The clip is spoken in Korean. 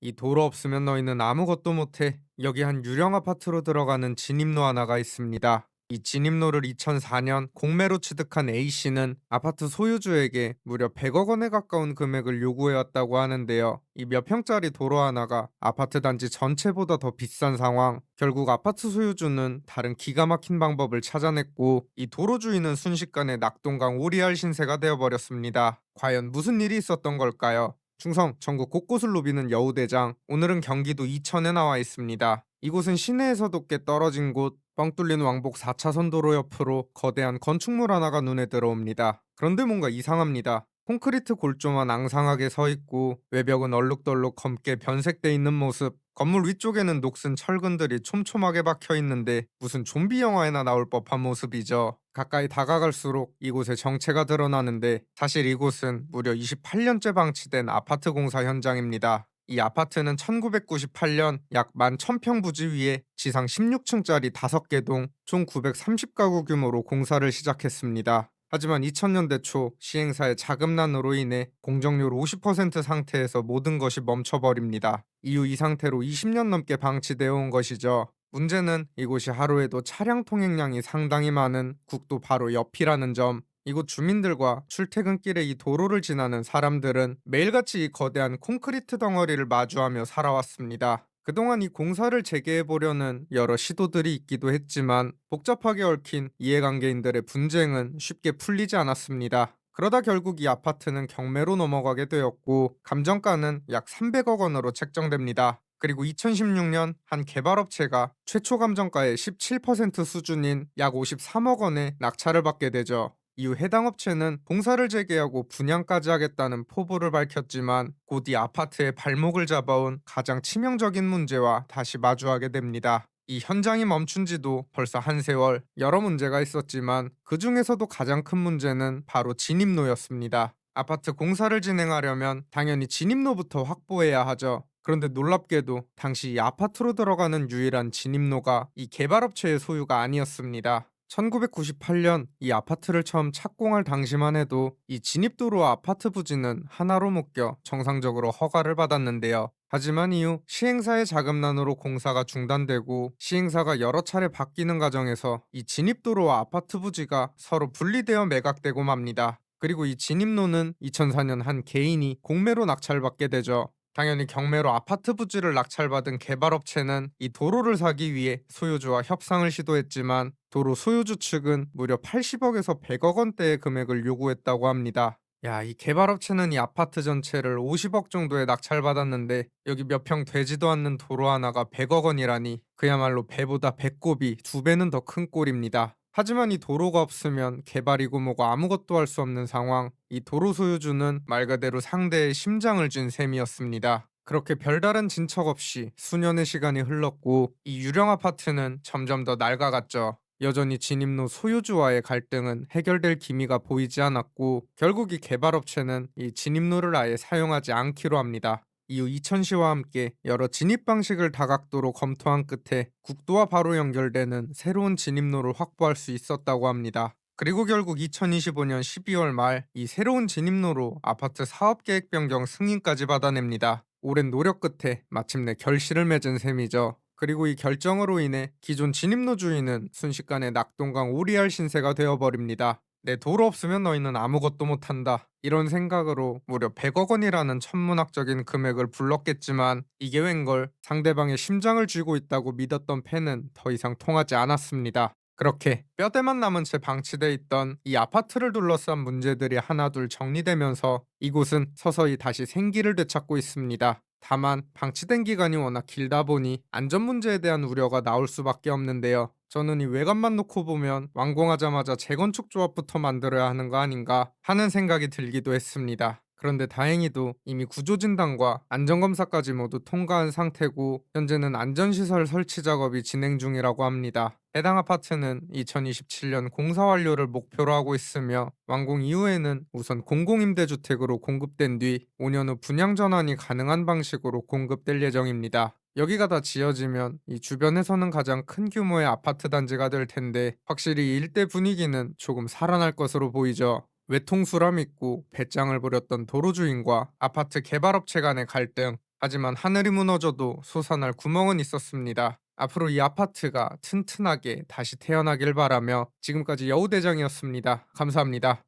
이 도로 없으면 너희는 아무것도 못해. 여기 한 유령 아파트로 들어가는 진입로 하나가 있습니다. 이 진입로를 2004년 공매로 취득한 A씨는 아파트 소유주에게 무려 100억 원에 가까운 금액을 요구해왔다고 하는데요. 이 몇 평짜리 도로 하나가 아파트 단지 전체보다 더 비싼 상황. 결국 아파트 소유주는 다른 기가 막힌 방법을 찾아냈고 이 도로 주인은 순식간에 낙동강 오리알 신세가 되어버렸습니다. 과연 무슨 일이 있었던 걸까요? 충성, 전국 곳곳을 누비는 여우대장. 오늘은 경기도 이천에 나와 있습니다. 이곳은 시내에서도 꽤 떨어진 곳, 뻥 뚫린 왕복 4차선 도로 옆으로 거대한 건축물 하나가 눈에 들어옵니다. 그런데 뭔가 이상합니다. 콘크리트 골조만 앙상하게 서 있고 외벽은 얼룩덜룩 검게 변색돼 있는 모습. 건물 위쪽에는 녹슨 철근들이 촘촘하게 박혀 있는데 무슨 좀비 영화에나 나올 법한 모습이죠. 가까이 다가갈수록 이곳의 정체가 드러나는데 사실 이곳은 무려 28년째 방치된 아파트 공사 현장입니다. 이 아파트는 1998년 약 11,000평 부지 위에 지상 16층짜리 5개 동 총 930가구 규모로 공사를 시작했습니다. 하지만 2000년대 초 시행사의 자금난으로 인해 공정률 50% 상태에서 모든 것이 멈춰버립니다. 이후 이 상태로 20년 넘게 방치되어 온 것이죠. 문제는 이곳이 하루에도 차량 통행량이 상당히 많은 국도 바로 옆이라는 점. 이곳 주민들과 출퇴근길에 이 도로를 지나는 사람들은 매일같이 이 거대한 콘크리트 덩어리를 마주하며 살아왔습니다. 그동안 이 공사를 재개해보려는 여러 시도들이 있기도 했지만 복잡하게 얽힌 이해관계인들의 분쟁은 쉽게 풀리지 않았습니다. 그러다 결국 이 아파트는 경매로 넘어가게 되었고 감정가는 약 300억 원으로 책정됩니다. 그리고 2016년 한 개발업체가 최초 감정가의 17% 수준인 약 53억 원의 낙찰을 받게 되죠. 이후 해당 업체는 공사를 재개하고 분양까지 하겠다는 포부를 밝혔지만 곧 이 아파트의 발목을 잡아온 가장 치명적인 문제와 다시 마주하게 됩니다. 이 현장이 멈춘 지도 벌써 한 세월. 여러 문제가 있었지만 그 중에서도 가장 큰 문제는 바로 진입로였습니다. 아파트 공사를 진행하려면 당연히 진입로부터 확보해야 하죠. 그런데 놀랍게도 당시 이 아파트로 들어가는 유일한 진입로가 이 개발업체의 소유가 아니었습니다. 1998년 이 아파트를 처음 착공할 당시만 해도 이 진입도로와 아파트 부지는 하나로 묶여 정상적으로 허가를 받았는데요. 하지만 이후 시행사의 자금난으로 공사가 중단되고 시행사가 여러 차례 바뀌는 과정에서 이 진입도로와 아파트 부지가 서로 분리되어 매각되고 맙니다. 그리고 이 진입로는 2004년 한 개인이 공매로 낙찰받게 되죠. 당연히 경매로 아파트 부지를 낙찰받은 개발업체는 이 도로를 사기 위해 소유주와 협상을 시도했지만 도로 소유주 측은 무려 80억에서 100억 원대의 금액을 요구했다고 합니다. 야, 이 개발업체는 이 아파트 전체를 50억 정도에 낙찰받았는데 여기 몇 평 되지도 않는 도로 하나가 100억 원이라니 그야말로 배보다 배꼽이 2배는 더 큰 꼴입니다. 하지만 이 도로가 없으면 개발이고 뭐고 아무것도 할 수 없는 상황. 이 도로 소유주는 말 그대로 상대의 심장을 쥔 셈이었습니다. 그렇게 별다른 진척 없이 수년의 시간이 흘렀고 이 유령 아파트는 점점 더 낡아갔죠. 여전히 진입로 소유주와의 갈등은 해결될 기미가 보이지 않았고 결국 이 개발업체는 이 진입로를 아예 사용하지 않기로 합니다. 이후 이천시와 함께 여러 진입 방식을 다각도로 검토한 끝에 국도와 바로 연결되는 새로운 진입로를 확보할 수 있었다고 합니다. 그리고 결국 2025년 12월 말 이 새로운 진입로로 아파트 사업계획 변경 승인까지 받아냅니다. 오랜 노력 끝에 마침내 결실을 맺은 셈이죠. 그리고 이 결정으로 인해 기존 진입로 주인은 순식간에 낙동강 오리알 신세가 되어버립니다. 내 도로 없으면 너희는 아무것도 못한다. 이런 생각으로 무려 100억 원이라는 천문학적인 금액을 불렀겠지만 이게 웬걸 상대방의 심장을 쥐고 있다고 믿었던 패는 더 이상 통하지 않았습니다. 그렇게 뼈대만 남은 채 방치돼 있던 이 아파트를 둘러싼 문제들이 하나둘 정리되면서 이곳은 서서히 다시 생기를 되찾고 있습니다. 다만 방치된 기간이 워낙 길다 보니 안전 문제에 대한 우려가 나올 수밖에 없는데요. 저는 이 외관만 놓고 보면 완공하자마자 재건축 조합부터 만들어야 하는 거 아닌가 하는 생각이 들기도 했습니다. 그런데 다행히도 이미 구조진단과 안전검사까지 모두 통과한 상태고 현재는 안전시설 설치 작업이 진행 중이라고 합니다. 해당 아파트는 2027년 공사 완료를 목표로 하고 있으며 완공 이후에는 우선 공공임대주택으로 공급된 뒤 5년 후 분양 전환이 가능한 방식으로 공급될 예정입니다. 여기가 다 지어지면 이 주변에서는 가장 큰 규모의 아파트 단지가 될 텐데 확실히 일대 분위기는 조금 살아날 것으로 보이죠. 외통수라 믿고 배짱을 부렸던 도로주인과 아파트 개발업체 간의 갈등, 하지만 하늘이 무너져도 솟아날 구멍은 있었습니다. 앞으로 이 아파트가 튼튼하게 다시 태어나길 바라며 지금까지 여우대장이었습니다. 감사합니다.